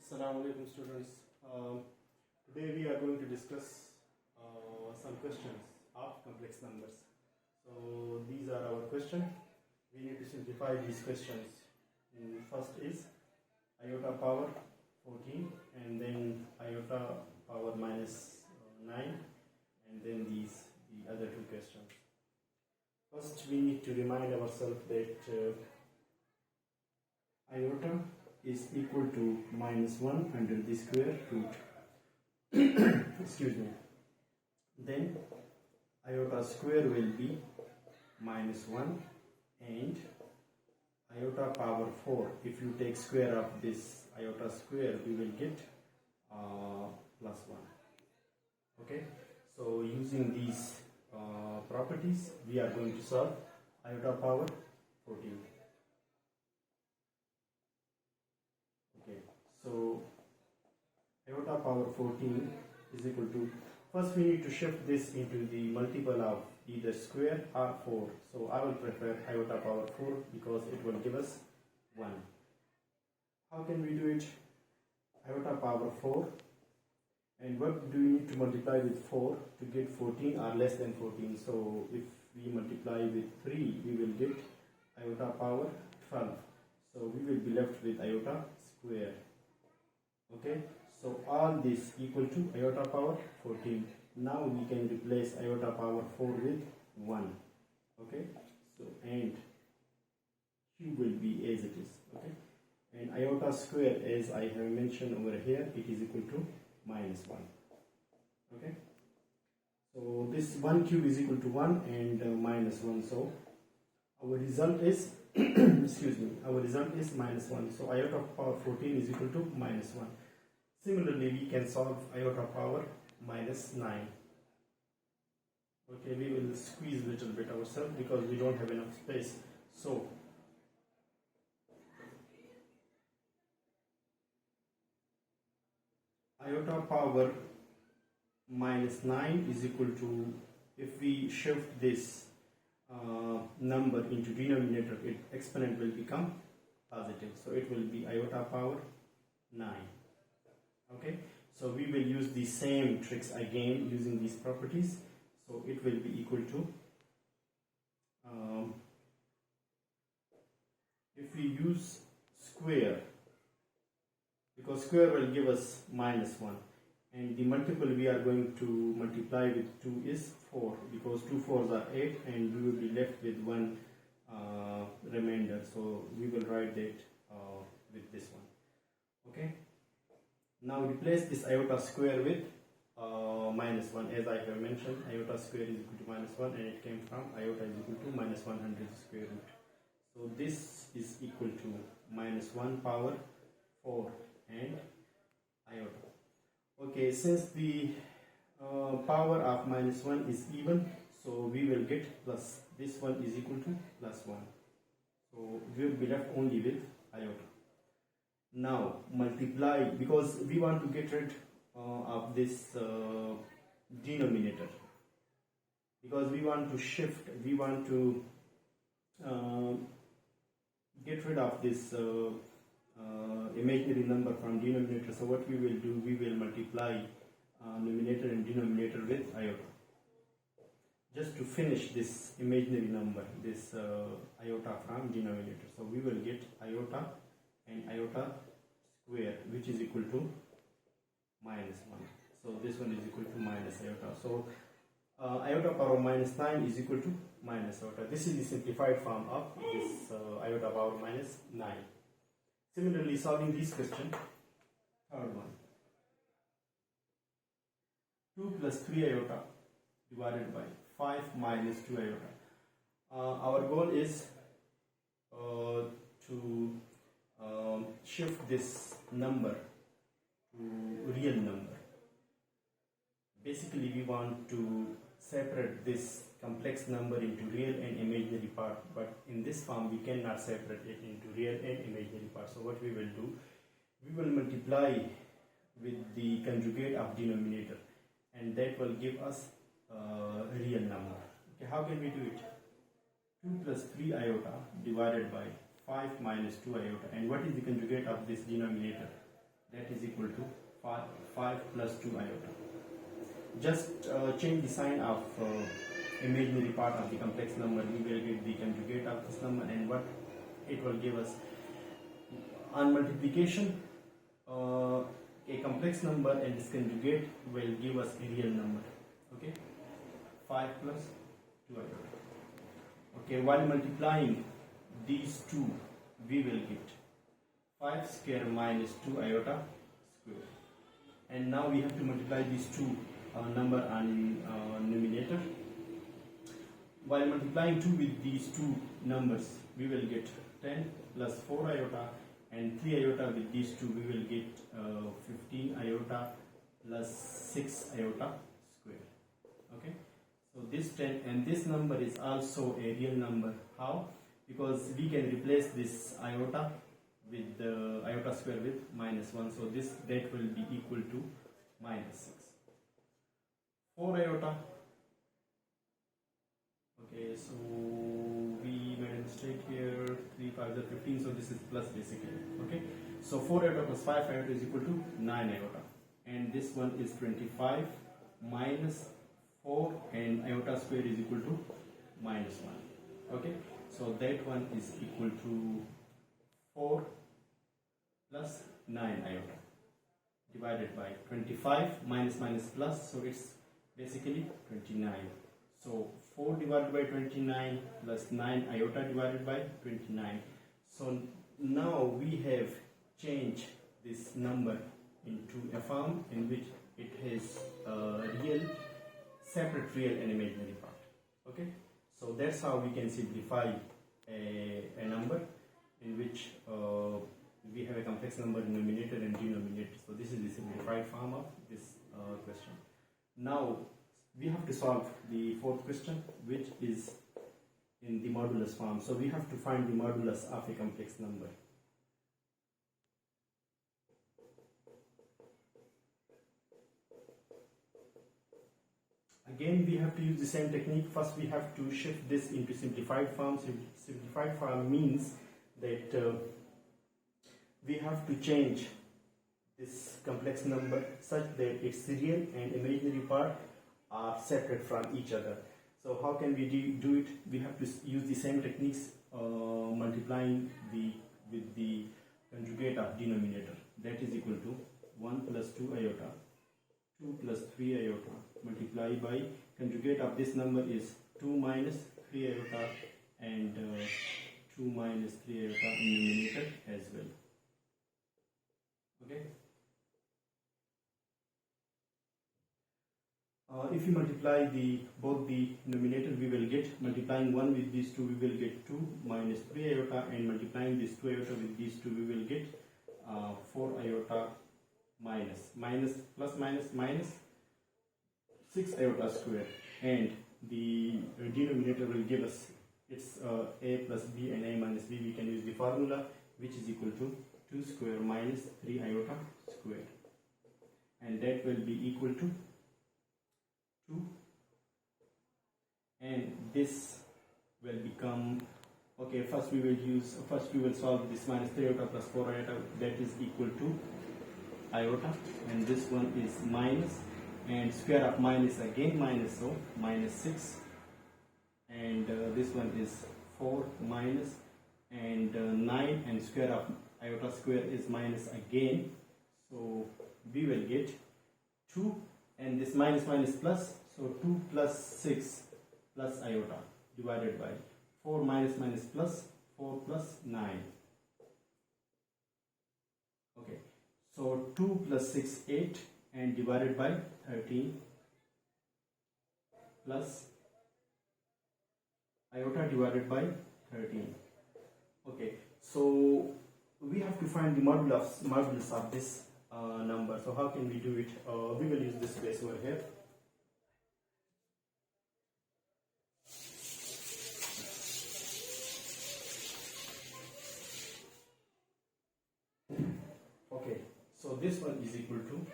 Assalamu alaikum students. Today we are going to discuss some questions of complex numbers. So these are our questions. We need to simplify these questions. First is iota power 14 and then iota power minus 9 and then the other two questions. First we need to remind ourselves that iota is equal to minus 1 under the square root. Excuse me. Then iota square will be minus 1 and iota power 4. If you take square of this iota square, we will get plus 1. Okay. So using these properties, we are going to solve iota power 14. Okay, so iota power 14 is equal to, first we need to shift this into the multiple of either square or 4. So I will prefer iota power 4 because it will give us 1. How can we do it? Iota power 4, and what do we need to multiply with 4 to get 14 or less than 14? So if we multiply with 3, we will get iota power 12. So we will be left with iota square. Okay, so all this equal to iota power 14. Now we can replace iota power 4 with 1. Okay, so and q will be as it is. Okay, and iota square, as I have mentioned over here, it is equal to minus 1. Okay, so this 1 cube is equal to 1 and minus 1. So our result is excuse me, our result is minus 1. So iota power 14 is equal to minus 1. Similarly, we can solve iota power minus 9. Okay, we will squeeze a little bit ourselves because we don't have enough space. So iota power minus 9 is equal to, if we shift this number into denominator, exponent will become positive, so it will be iota power 9. Okay, so we will use the same tricks again using these properties. So it will be equal to, if we use square, because square will give us minus 1, and the multiple we are going to multiply with 2 is 4, because 2 4s are 8 and we will be left with 1 remainder. So we will write that with this one. Okay, now replace this iota square with minus 1. As I have mentioned, iota square is equal to minus 1 and it came from iota is equal to minus 100 square root. So this is equal to minus 1 power 4 and iota. Okay, since the power of minus 1 is even, so we will get plus. This one is equal to plus 1. So we will be left only with iota. Now multiply, because we want to get rid of this denominator, because we want to shift, we want to get rid of this imaginary number from denominator. So what we will do, we will multiply numerator and denominator with iota, just to finish this imaginary number, this iota from denominator. So we will get iota and iota square, which is equal to minus 1. So this one is equal to minus iota. So iota power minus 9 is equal to minus iota. This is the simplified form of this iota power minus 9. Similarly, solving this question, third one, 2 plus 3 iota divided by 5 minus 2 iota. Our goal is to shift this number to real number. Basically, we want to separate this complex number into real and imaginary part, but in this form we cannot separate it into real and imaginary part. So what we will do, we will multiply with the conjugate of denominator, and that will give us a real number. Okay, how can we do it? 2 plus 3 iota divided by 5 minus 2 iota. And what is the conjugate of this denominator? that is equal to 5 plus 2 iota. Just change the sign of imaginary part of the complex number, we will get the conjugate of this number, and what it will give us. On multiplication, a complex number and its conjugate will give us a real number. Okay, 5 plus 2 iota. Okay, while multiplying these two, we will get 5 square minus 2 iota square. And now we have to multiply these two number on numerator. While multiplying 2 with these two numbers, we will get 10 plus 4 iota, and 3 iota with these two, we will get 15 iota plus 6 iota square. Okay, so this 10 and this number is also a real number. How? Because we can replace this iota with the iota square with minus 1, so that will be equal to minus 6. 4 iota. Okay, so we made a mistake here. 3 5 are 15, so this is plus basically. Okay, so 4 iota plus 5 iota is equal to 9 iota, and this one is 25 minus 4, and iota square is equal to minus 1. Okay, so that one is equal to 4 plus 9 iota divided by 25 minus minus plus, so it's basically 29. So 4 divided by 29 plus 9 iota divided by 29. So now we have changed this number into a form in which it has real, separate real and imaginary part. Okay, so that's how we can simplify a number in which we have a complex number in numerator and denominator. So this is the simplified form of this question. Now we have to solve the fourth question, which is in the modulus form. So we have to find the modulus of a complex number. Again, we have to use the same technique. First, we have to shift this into simplified form. Simplified form means that we have to change this complex number such that its real and imaginary part are separate from each other. So how can we do it? We have to use the same techniques, multiplying with the conjugate of denominator. That is equal to 1 plus 2 iota, 2 plus 3 iota, multiplied by conjugate of this number is 2 minus 3 iota, and 2 minus 3 iota in numerator as well. Okay. If you multiply both the numerator, we will get, multiplying 1 with these two, we will get 2 minus 3 iota, and multiplying this 2 iota with these two, we will get 4 iota minus plus minus 6 iota square, and the denominator will give us it's a plus b and a minus b. We can use the formula, which is equal to 2 square minus 3 iota square, and that will be equal to 2, and this will become, okay, first we will solve this minus 3 iota plus 4 iota, that is equal to iota, and this one is minus, and square of minus again minus, so minus 6, and this one is 4 minus, and 9, and square of iota square is minus again, so we will get 2, and this minus plus, so 2 plus 6 plus iota divided by 4 minus plus 4 plus 9. Okay, so 2 plus 6 8, and divided by 13 plus iota divided by 13. Okay, so we have to find the modulus of this number. So how can we do it? We will use this place over here. Okay, so this one is equal to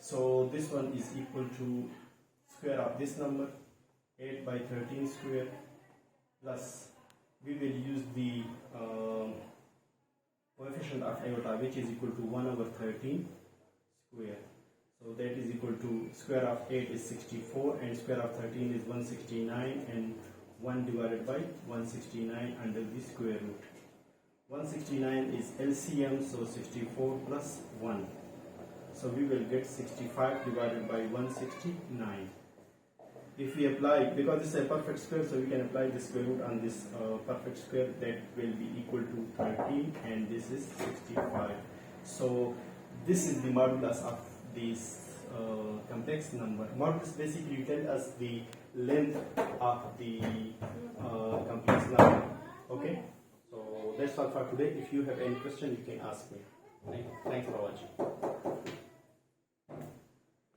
so this one is equal to square of this number 8 by 13 square plus we will use the coefficient of iota, which is equal to 1 over 13 square. So that is equal to square of 8 is 64 and square of 13 is 169 and 1 divided by 169 under the square root. 169 is LCM, so 64 plus 1. So we will get 65 divided by 169. If we apply, because this is a perfect square, so we can apply the square root on this perfect square, that will be equal to 13 and this is 65. So this is the modulus of this complex number. Modulus basically tells us the length of the complex number. Okay, so that's all for today. If you have any question, you can ask me. Thanks for watching.